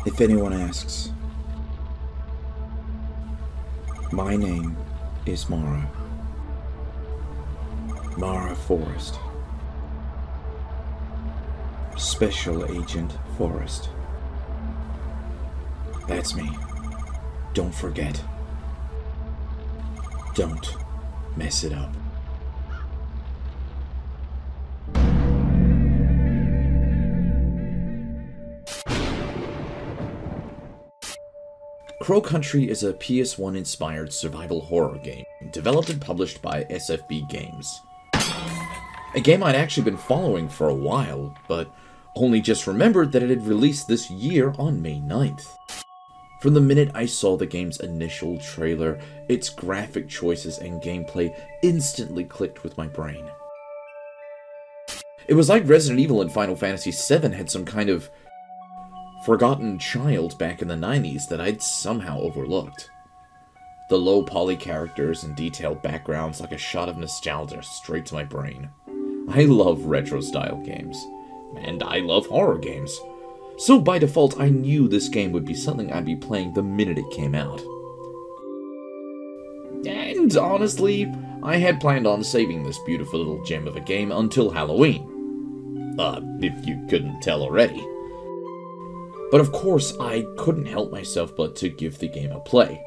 If anyone asks, my name is Mara. Mara Forrest. Special Agent Forrest. That's me. Don't forget. Don't mess it up. Crow Country is a PS1-inspired survival horror game, developed and published by SFB Games. A game I'd actually been following for a while, but only just remembered that it had released this year on May 9th. From the minute I saw the game's initial trailer, its graphic choices and gameplay instantly clicked with my brain. It was like Resident Evil and Final Fantasy VII had some kind of forgotten child back in the 90s that I'd somehow overlooked. The low poly characters and detailed backgrounds like a shot of nostalgia straight to my brain. I love retro-style games, and I love horror games. So by default, I knew this game would be something I'd be playing the minute it came out. And honestly, I had planned on saving this beautiful little gem of a game until Halloween. If you couldn't tell already. But of course, I couldn't help myself but to give the game a play.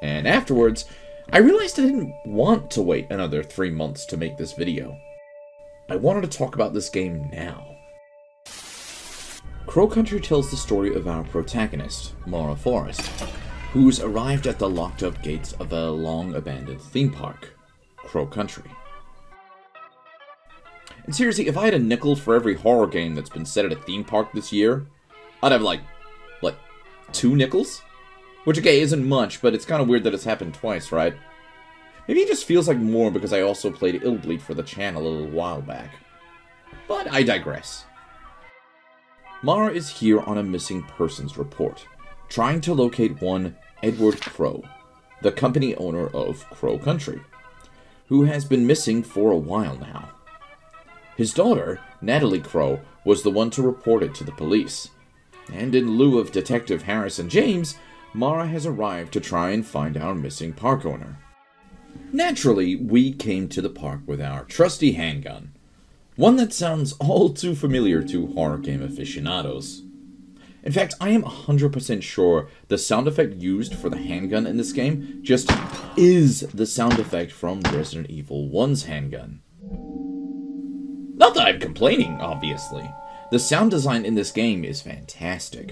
And afterwards, I realized I didn't want to wait another 3 months to make this video. I wanted to talk about this game now. Crow Country tells the story of our protagonist, Mara Forrest, who's arrived at the locked-up gates of a long-abandoned theme park, Crow Country. And seriously, if I had a nickel for every horror game that's been set at a theme park this year, I'd have like 2 nickels? Which, okay, isn't much, but it's kind of weird that it's happened twice, right? Maybe it just feels like more because I also played Illbleed for the channel a little while back. But I digress. Mara is here on a missing persons report, trying to locate one Edward Crow, the company owner of Crow Country, who has been missing for a while now. His daughter, Natalie Crow, was the one to report it to the police, and in lieu of Detective Harrison James, Mara has arrived to try and find our missing park owner. Naturally, we came to the park with our trusty handgun, one that sounds all too familiar to horror game aficionados. In fact, I am 100% sure the sound effect used for the handgun in this game just is the sound effect from Resident Evil 1's handgun. Not that I'm complaining, obviously. The sound design in this game is fantastic.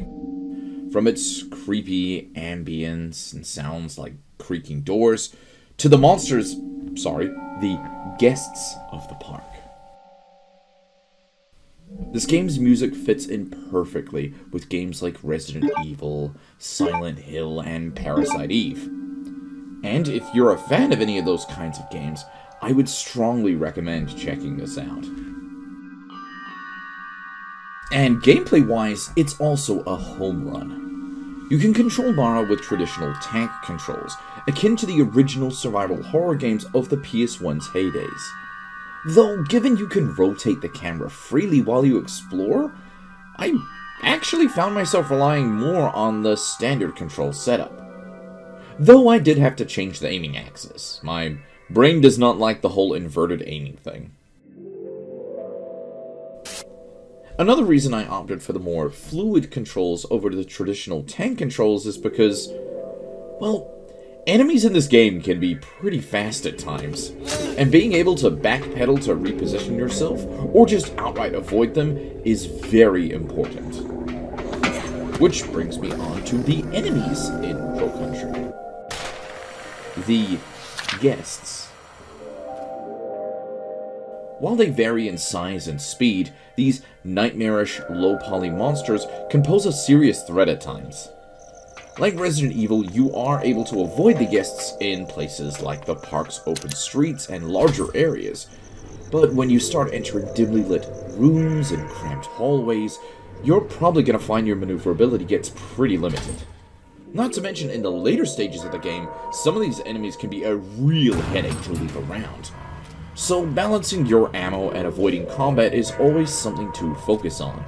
From its creepy ambience and sounds like creaking doors, to the monsters, the guests of the park. This game's music fits in perfectly with games like Resident Evil, Silent Hill, and Parasite Eve. And if you're a fan of any of those kinds of games, I would strongly recommend checking this out. And gameplay-wise, it's also a home run. You can control Mara with traditional tank controls, akin to the original survival horror games of the PS1's heydays. Though, given you can rotate the camera freely while you explore, I actually found myself relying more on the standard control setup. Though I did have to change the aiming axis. My brain does not like the whole inverted aiming thing. Another reason I opted for the more fluid controls over the traditional tank controls is because, well, enemies in this game can be pretty fast at times, and being able to backpedal to reposition yourself, or just outright avoid them, is very important. Which brings me on to the enemies in Crow Country. The guests. While they vary in size and speed, these nightmarish, low-poly monsters can pose a serious threat at times. Like Resident Evil, you are able to avoid the guests in places like the park's open streets and larger areas, but when you start entering dimly lit rooms and cramped hallways, you're probably going to find your maneuverability gets pretty limited. Not to mention, in the later stages of the game, some of these enemies can be a real headache to leave around. So balancing your ammo and avoiding combat is always something to focus on.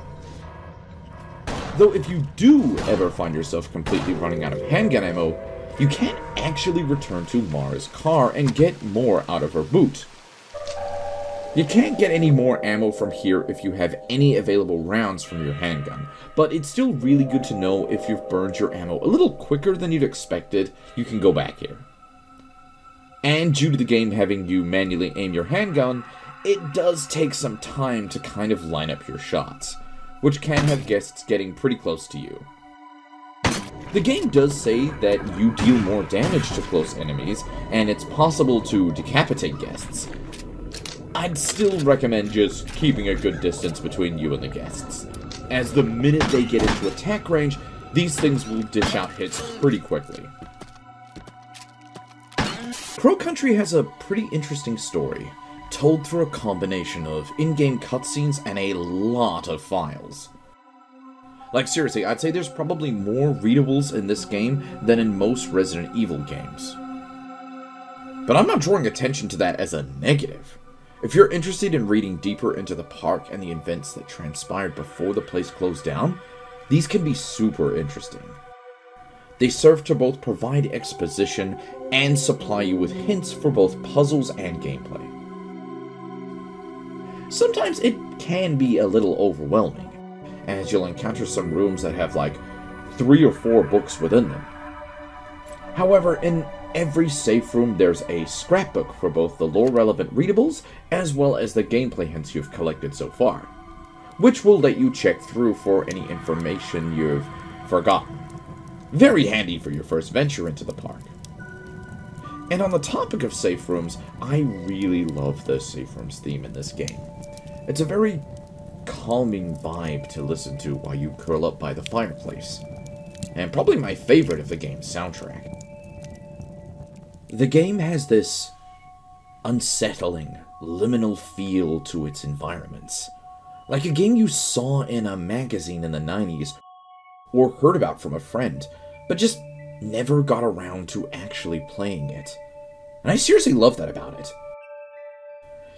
Though if you do ever find yourself completely running out of handgun ammo, you can actually return to Mara's car and get more out of her boot. You can't get any more ammo from here if you have any available rounds from your handgun, but it's still really good to know if you've burned your ammo a little quicker than you'd expected, you can go back here. And due to the game having you manually aim your handgun, it does take some time to kind of line up your shots, which can have guests getting pretty close to you. The game does say that you deal more damage to close enemies, and it's possible to decapitate guests. I'd still recommend just keeping a good distance between you and the guests, as the minute they get into attack range, these things will dish out hits pretty quickly. Crow Country has a pretty interesting story, told through a combination of in-game cutscenes and a lot of files. Like seriously, I'd say there's probably more readables in this game than in most Resident Evil games. But I'm not drawing attention to that as a negative. If you're interested in reading deeper into the park and the events that transpired before the place closed down, these can be super interesting. They serve to both provide exposition and supply you with hints for both puzzles and gameplay. Sometimes it can be a little overwhelming, as you'll encounter some rooms that have like 3 or 4 books within them. However, in every safe room there's a scrapbook for both the lore-relevant readables as well as the gameplay hints you've collected so far, which will let you check through for any information you've forgotten. Very handy for your first venture into the park. And on the topic of safe rooms, I really love the safe rooms theme in this game. It's a very calming vibe to listen to while you curl up by the fireplace, and probably my favorite of the game's soundtrack. The game has this unsettling, liminal feel to its environments, like a game you saw in a magazine in the 90s, or heard about from a friend, but just never got around to actually playing it. And I seriously love that about it.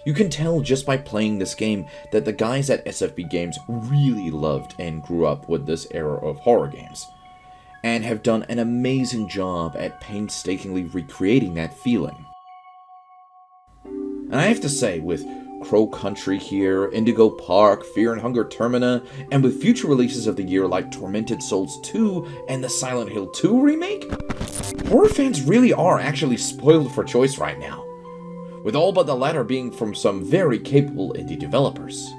You can tell just by playing this game that the guys at SFB Games really loved and grew up with this era of horror games, and have done an amazing job at painstakingly recreating that feeling. And I have to say, with Crow Country here, Indigo Park, Fear and Hunger Termina, and with future releases of the year like Tormented Souls 2 and the Silent Hill 2 remake, horror fans really are actually spoiled for choice right now, with all but the latter being from some very capable indie developers.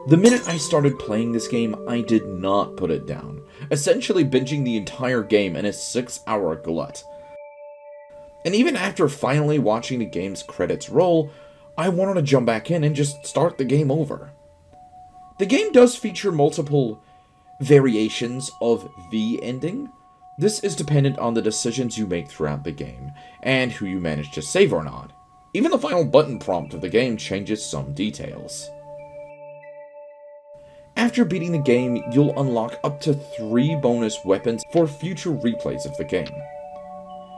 The minute I started playing this game, I did not put it down, essentially binging the entire game in a 6-hour glut. And even after finally watching the game's credits roll, I wanted to jump back in and just start the game over. The game does feature multiple variations of the ending. This is dependent on the decisions you make throughout the game, and who you manage to save or not. Even the final button prompt of the game changes some details. After beating the game, you'll unlock up to 3 bonus weapons for future replays of the game,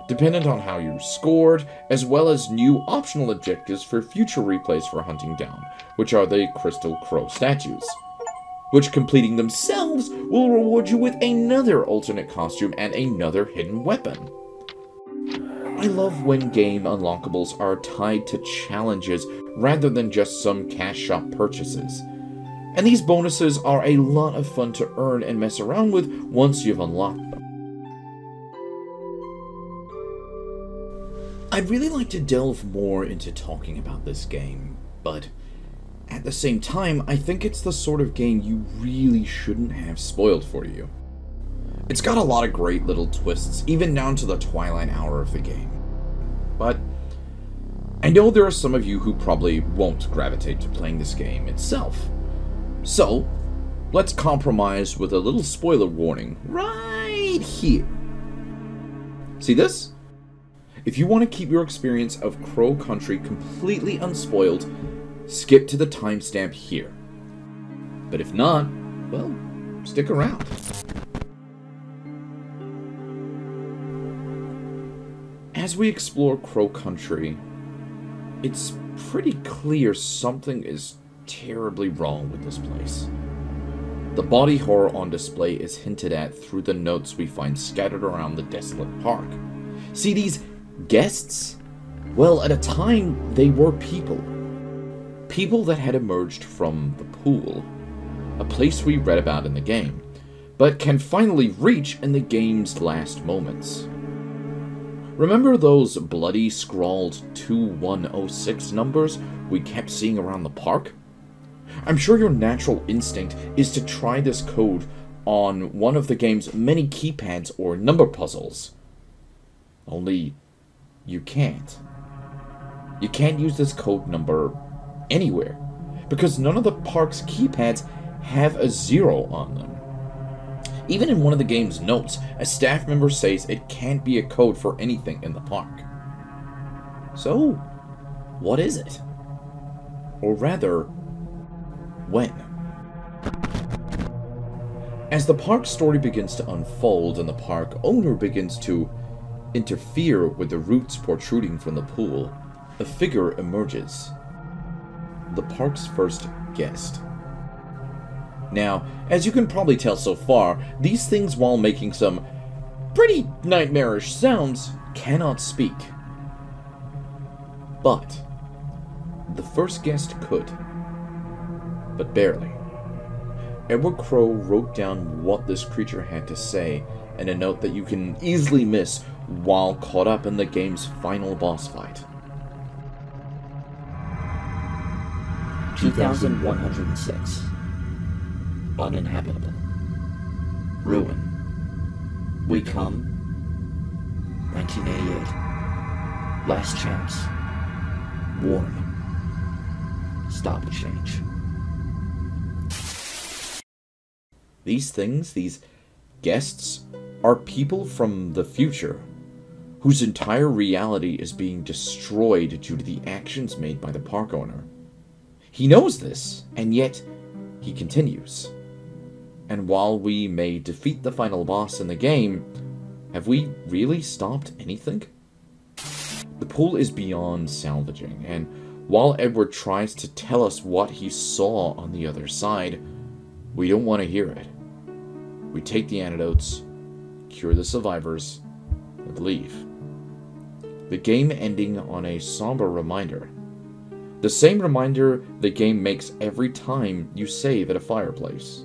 dependent on how you scored, as well as new optional objectives for future replays for hunting down, which are the Crystal Crow statues, which completing themselves will reward you with another alternate costume and another hidden weapon. I love when game unlockables are tied to challenges rather than just some cash shop purchases, and these bonuses are a lot of fun to earn and mess around with once you've unlocked them. I'd really like to delve more into talking about this game, but at the same time, I think it's the sort of game you really shouldn't have spoiled for you. It's got a lot of great little twists, even down to the twilight hour of the game. But I know there are some of you who probably won't gravitate to playing this game itself. So, let's compromise with a little spoiler warning right here. See this? If you want to keep your experience of Crow Country completely unspoiled, skip to the timestamp here. But if not, well, stick around. As we explore Crow Country, it's pretty clear something is terribly wrong with this place. The body horror on display is hinted at through the notes we find scattered around the desolate park. See, these guests? Well, at a time, they were people. People that had emerged from the pool, a place we read about in the game, but can finally reach in the game's last moments. Remember those bloody scrawled 2106 numbers we kept seeing around the park? I'm sure your natural instinct is to try this code on one of the game's many keypads or number puzzles. Only, you can't. You can't use this code number anywhere, because none of the park's keypads have a 0 on them. Even in one of the game's notes, a staff member says it can't be a code for anything in the park. So, what is it? Or rather, when? As the park story begins to unfold and the park owner begins to interfere with the roots protruding from the pool, a figure emerges. The park's first guest. Now, as you can probably tell so far, these things, while making some pretty nightmarish sounds, cannot speak. But the first guest could. But barely. Edward Crow wrote down what this creature had to say in a note that you can easily miss while caught up in the game's final boss fight. 2106. Uninhabitable. Ruin. We come. 1988. Last chance. Warning. Stop and change. These things, these guests, are people from the future, whose entire reality is being destroyed due to the actions made by the park owner. He knows this, and yet he continues. And while we may defeat the final boss in the game, have we really stopped anything? The pool is beyond salvaging, and while Edward tries to tell us what he saw on the other side, we don't want to hear it. We take the antidotes, cure the survivors, and leave. The game ending on a somber reminder. The same reminder the game makes every time you save at a fireplace.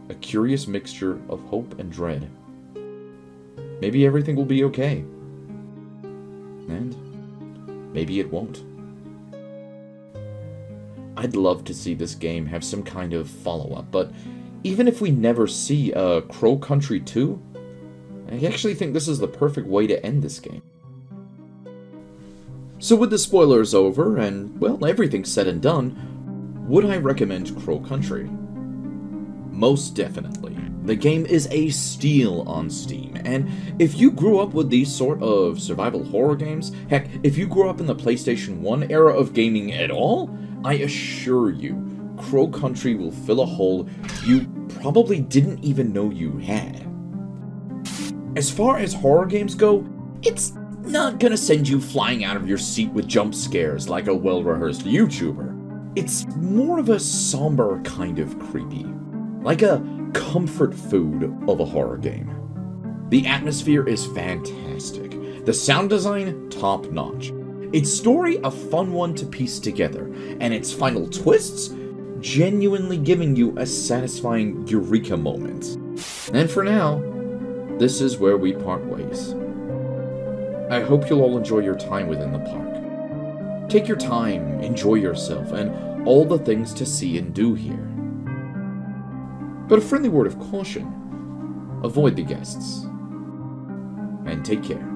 A curious mixture of hope and dread. Maybe everything will be okay. And maybe it won't. I'd love to see this game have some kind of follow-up, but even if we never see a Crow Country 2, I actually think this is the perfect way to end this game. So with the spoilers over, and, well, everything said and done, would I recommend Crow Country? Most definitely. The game is a steal on Steam, and if you grew up with these sort of survival horror games, heck, if you grew up in the PlayStation 1 era of gaming at all, I assure you, Crow Country will fill a hole you probably didn't even know you had. As far as horror games go, it's not gonna send you flying out of your seat with jump scares like a well-rehearsed YouTuber. It's more of a somber kind of creepy, like a comfort food of a horror game. The atmosphere is fantastic, the sound design top-notch, its story a fun one to piece together, and its final twists genuinely giving you a satisfying eureka moment. And for now, this is where we part ways. I hope you'll all enjoy your time within the park. Take your time, enjoy yourself, and all the things to see and do here. But a friendly word of caution, avoid the guests. And take care.